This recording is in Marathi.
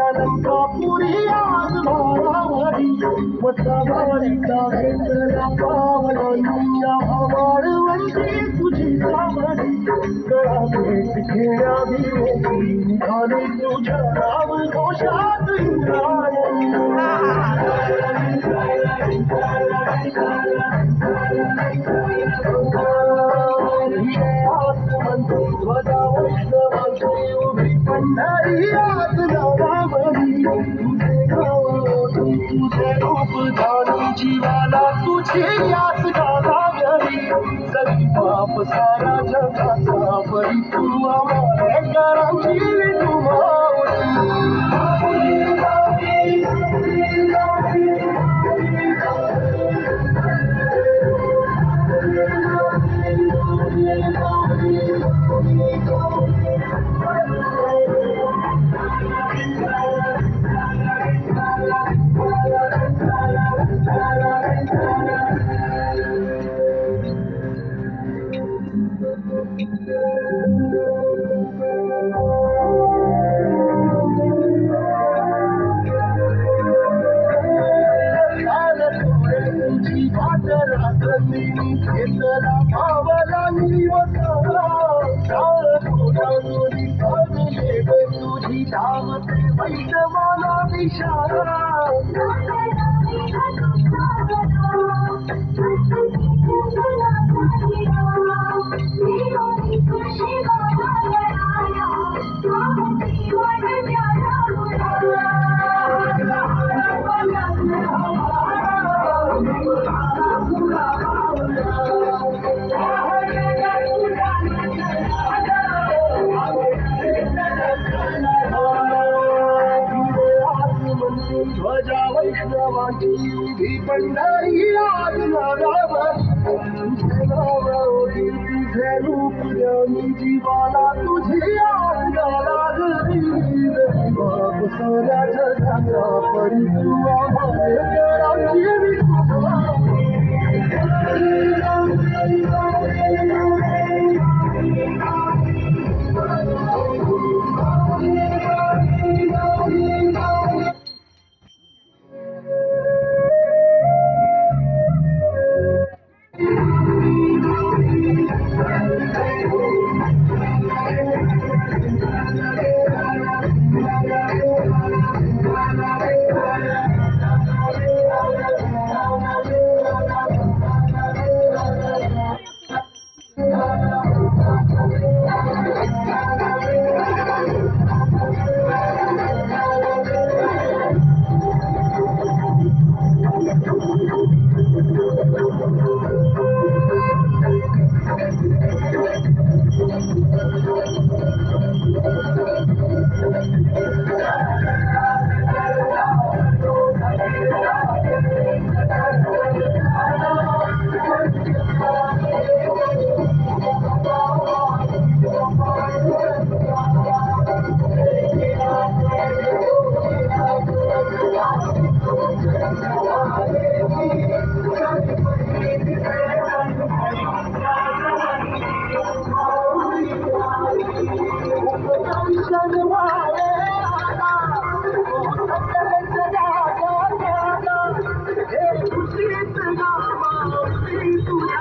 अलंकापुरी आज भारावरी वसावारीचा वेंदला पावलानी वाळवंटी तुझी सावरी गळा भेट घेण्या भिवती निघाले तुझ्या नाव घोषात इंद्रायणी ध्वजा वैष्णवांची उभी पंढरी आज नवावरी तुझे गाव तुझे रूप धानी जीवाला तुझी यास गावावरी सगळी पाप सारा जगाचा परी तू आम्हाला करांची तू घेतला भावला निवसा तुझी धावते वैष्णवाला विशाला ध्वजा वैष्णवांची उभी पंढरी आज नगावर तुझे नाव ओळी तुझे रूप ज्ञानी जीवाला तुझी अंगाला गरी बाप साऱ्या जगाचा परी तू आम्हाला करांची तुझ्या